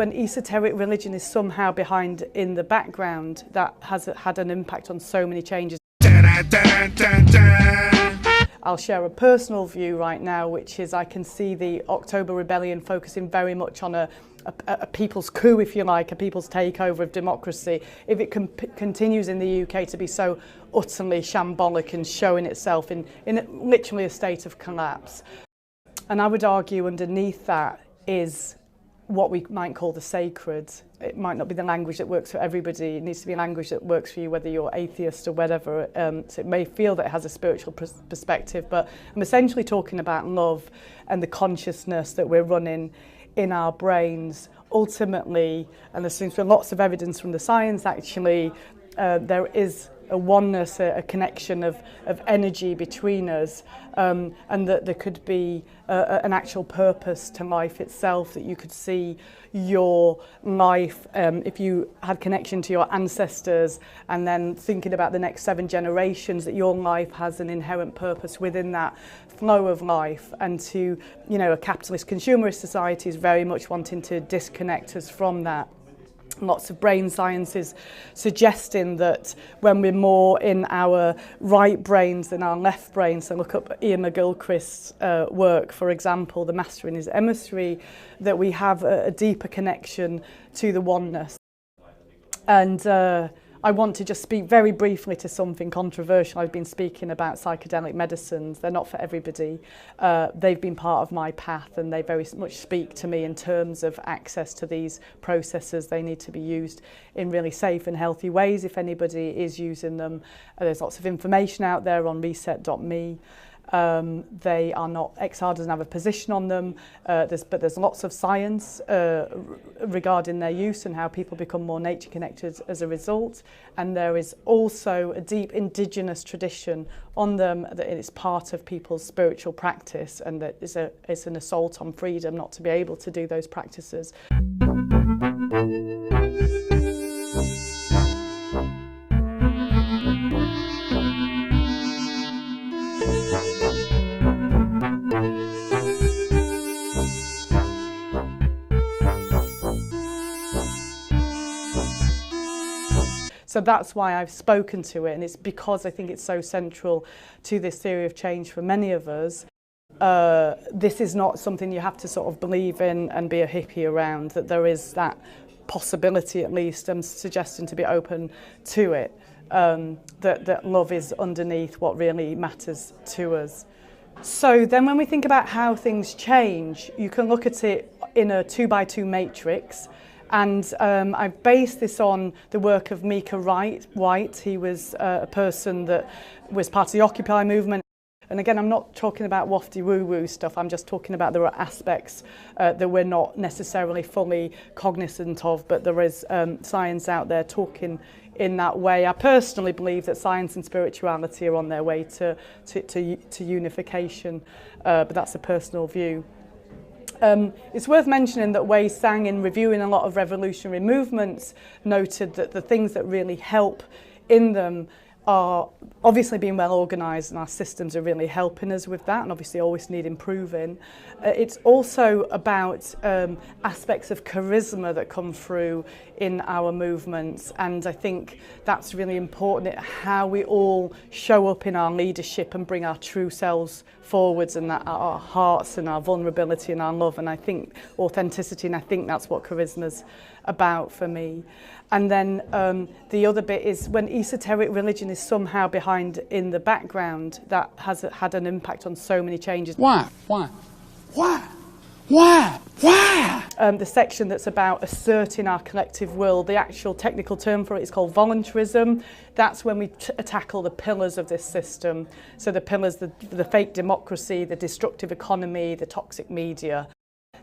when esoteric religion is somehow behind in the background, that has had an impact on so many changes. I'll share a personal view right now, which is I can see the October Rebellion focusing very much on a people's coup, if you like, a people's takeover of democracy. If it continues in the UK to be so utterly shambolic and showing itself in literally a state of collapse. And I would argue underneath that is what we might call the sacred. It might not be the language that works for everybody. It needs to be a language that works for you, whether you're atheist or whatever. So it may feel that it has a spiritual perspective, but I'm essentially talking about love and the consciousness that we're running in our brains. Ultimately, and there seems to be lots of evidence from the science actually, there is a oneness, a connection of energy between us, and that there could be an actual purpose to life itself, that you could see your life, if you had connection to your ancestors, and then thinking about the next 7 generations, that your life has an inherent purpose within that flow of life. And to, you know, a capitalist consumerist society is very much wanting to disconnect us from that. Lots of brain sciences suggesting that when we're more in our right brains than our left brains, so look up Ian McGilchrist's work, for example, The Master in His Emissary, that we have a deeper connection to the oneness. And I want to just speak very briefly to something controversial. I've been speaking about psychedelic medicines. They're not for everybody. They've been part of my path, and they very much speak to me in terms of access to these processes. They need to be used in really safe and healthy ways if anybody is using them. There's lots of information out there on reset.me. They are not, XR doesn't have a position on them, but there's lots of science regarding their use and how people become more nature connected as a result. And there is also a deep indigenous tradition on them, that it is part of people's spiritual practice, and that it's an assault on freedom not to be able to do those practices. So that's why I've spoken to it, and it's because I think it's so central to this theory of change for many of us. This is not something you have to sort of believe in and be a hippie around, that there is that possibility, at least. I'm suggesting to be open to it, that love is underneath what really matters to us. So then when we think about how things change, you can look at it in a 2x2 matrix. And I've based this on the work of Micah White. He was a person that was part of the Occupy movement. And again, I'm not talking about wafty woo-woo stuff. I'm just talking about there are aspects that we're not necessarily fully cognizant of, but there is science out there talking in that way. I personally believe that science and spirituality are on their way to unification, but that's a personal view. It's worth mentioning that Wei Sang, in reviewing a lot of revolutionary movements, noted that the things that really help in them are obviously being well organised, and our systems are really helping us with that, and obviously always need improving. It's also about aspects of charisma that come through in our movements, and I think that's really important, how we all show up in our leadership and bring our true selves forwards, and that our hearts and our vulnerability and our love, and I think authenticity, and I think that's what charisma's about for me. And then the other bit is when esoteric religion is somehow behind in the background, that has had an impact on so many changes. Why? The section that's about asserting our collective will, the actual technical term for it is called voluntarism. That's when we tackle the pillars of this system. So the pillars, the fake democracy, the destructive economy, the toxic media.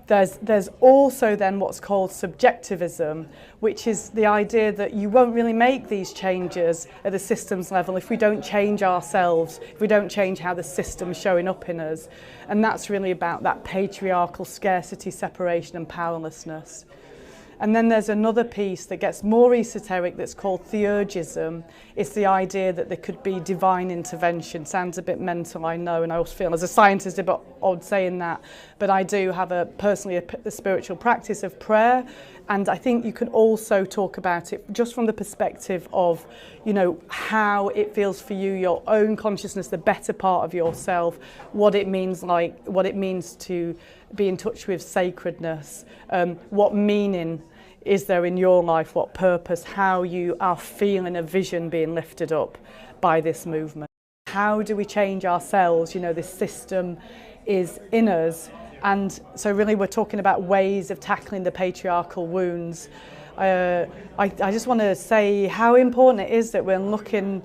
There's also then what's called subjectivism, which is the idea that you won't really make these changes at the systems level if we don't change ourselves, if we don't change how the system's showing up in us. And that's really about that patriarchal scarcity, separation and powerlessness. And then there's another piece that gets more esoteric that's called theurgism. It's the idea that there could be divine intervention. Sounds a bit mental, I know, and I also feel as a scientist a bit odd saying that, but I do have personally a spiritual practice of prayer, and I think you can also talk about it just from the perspective of, you know, how it feels for you, your own consciousness, the better part of yourself, what it means to be in touch with sacredness, what meaning is there in your life, what purpose, how you are feeling a vision being lifted up by this movement. How do we change ourselves? You know, this system is in us. And so really we're talking about ways of tackling the patriarchal wounds. I just want to say how important it is that we're looking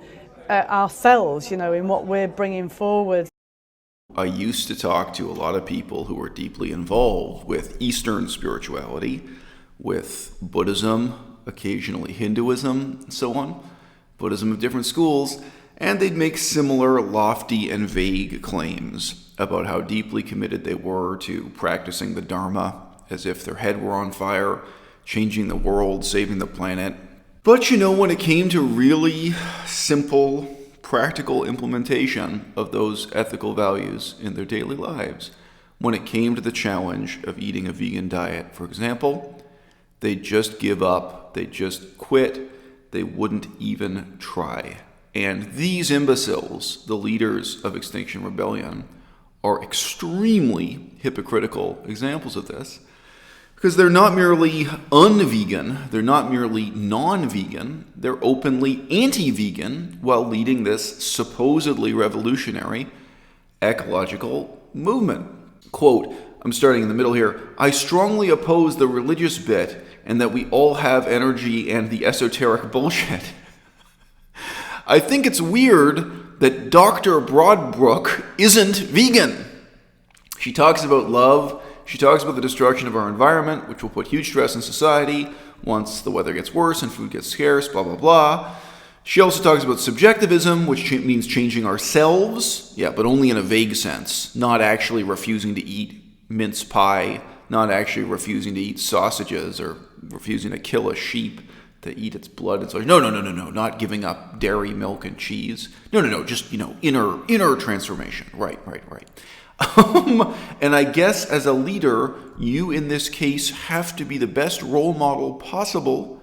at ourselves, you know, in what we're bringing forward. I used to talk to a lot of people who were deeply involved with Eastern spirituality, with Buddhism, occasionally Hinduism, and so on, Buddhism of different schools, and they'd make similar lofty and vague claims about how deeply committed they were to practicing the Dharma, as if their head were on fire, changing the world, saving the planet. But you know, when it came to really simple, practical implementation of those ethical values in their daily lives, when it came to the challenge of eating a vegan diet, for example, they'd just give up, they'd just quit, they wouldn't even try. And these imbeciles, the leaders of Extinction Rebellion, are extremely hypocritical examples of this, because they're not merely unvegan, they're not merely non-vegan, they're openly anti-vegan while leading this supposedly revolutionary ecological movement. Quote, I'm starting in the middle here, I strongly oppose the religious bit and that we all have energy and the esoteric bullshit. I think it's weird that Dr. Broadbrook isn't vegan. She talks about love. She talks about the destruction of our environment, which will put huge stress on society once the weather gets worse and food gets scarce, blah, blah, blah. She also talks about subjectivism, which means changing ourselves, but only in a vague sense, not actually refusing to eat mince pie, not actually refusing to eat sausages or refusing to kill a sheep to eat its blood and such. No, not giving up dairy, milk, and cheese. No, just, inner transformation. Right. And I guess as a leader, you in this case have to be the best role model possible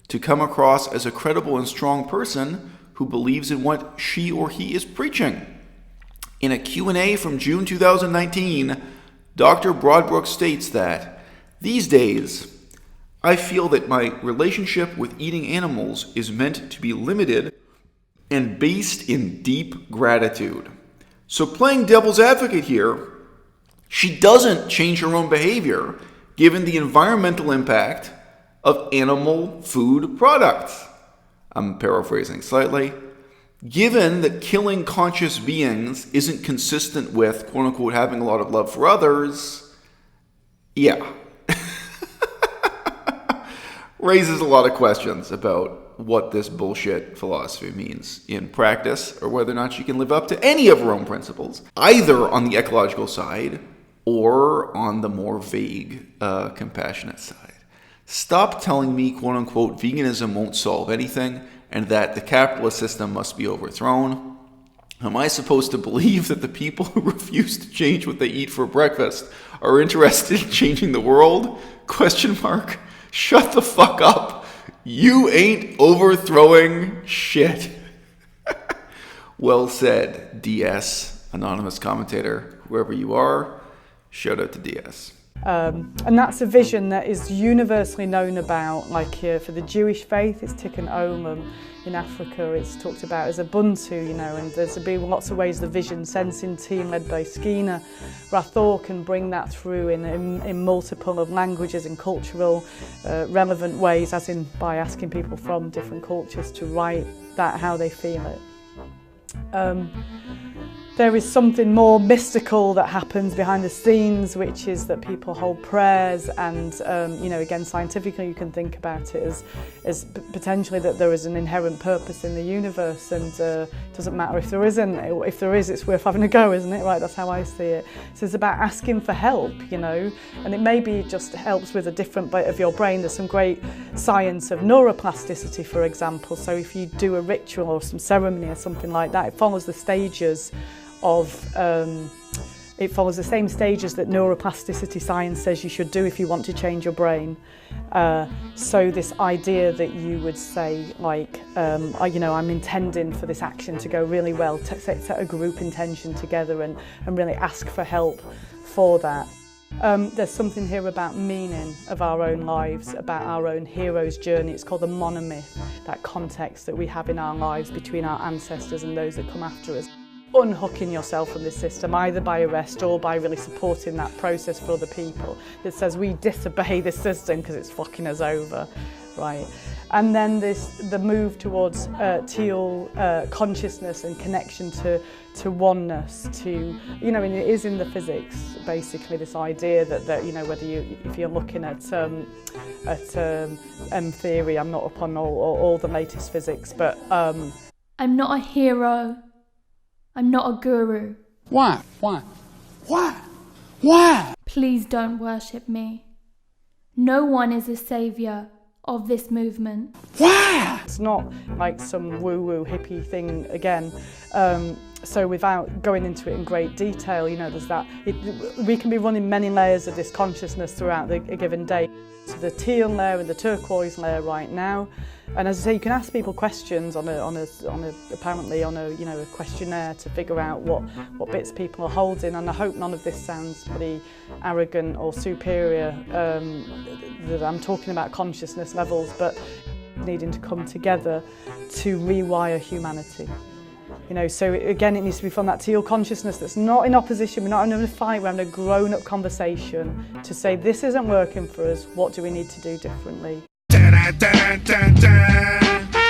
to come across as a credible and strong person who believes in what she or he is preaching. In a Q&A from June 2019, Dr. Broadbrook states that, these days, I feel that my relationship with eating animals is meant to be limited and based in deep gratitude. So playing devil's advocate here, she doesn't change her own behavior given the environmental impact of animal food products. I'm paraphrasing slightly. Given that killing conscious beings isn't consistent with, quote unquote, having a lot of love for others, raises a lot of questions about what this bullshit philosophy means in practice, or whether or not she can live up to any of her own principles, either on the ecological side or on the more vague, compassionate side. Stop telling me, quote unquote, veganism won't solve anything and that the capitalist system must be overthrown. Am I supposed to believe that the people who refuse to change what they eat for breakfast are interested in changing the world? Question mark. Shut the fuck up. You ain't overthrowing shit. Well said, DS, anonymous commentator, whoever you are. Shout out to DS. And that's a vision that is universally known about, like for the Jewish faith, it's Tikkun Olam. In Africa, it's talked about as Ubuntu, and there's been lots of ways the vision sensing team led by Skinner Rathor can bring that through in multiple of languages and cultural relevant ways, as in by asking people from different cultures to write that how they feel it. There is something more mystical that happens behind the scenes, which is that people hold prayers, and you know, again, scientifically you can think about it as potentially that there is an inherent purpose in the universe, and it doesn't matter if there isn't. If there is, it's worth having a go, isn't it? Right, that's how I see it. So it's about asking for help, you know, and it maybe just helps with a different bit of your brain. There's some great science of neuroplasticity, for example. So if you do a ritual or some ceremony or something like that, it follows the stages of it follows the same stages that neuroplasticity science says you should do if you want to change your brain. So this idea that you would say, like, you know, I'm intending for this action to go really well, set a group intention together and really ask for help for that. There's something here about meaning of our own lives, about our own hero's journey. It's called the Monomyth, that context that we have in our lives between our ancestors and those that come after us. Unhooking yourself from the system, either by arrest or by really supporting that process for other people that says we disobey this system because it's fucking us over, right? And then the move towards teal consciousness and connection to oneness, to, you know, and it is in the physics, basically, this idea that you know, whether if you're looking at M theory, I'm not up on all the latest physics, but I'm not a hero. I'm not a guru. Why? Why? Why? Why? Please don't worship me. No one is a saviour of this movement. Why? It's not like some woo-woo hippie thing again. So without going into it in great detail, you know, there's that. We can be running many layers of this consciousness throughout a given day. So the teal layer and the turquoise layer right now. And as I say, you can ask people questions apparently on a questionnaire to figure out what bits people are holding. And I hope none of this sounds pretty arrogant or superior, that I'm talking about consciousness levels, but needing to come together to rewire humanity. You know, so again, it needs to be from that teal consciousness that's not in opposition. We're not having a fight. We're having a grown-up conversation to say this isn't working for us. What do we need to do differently? Da, da, da, da, da.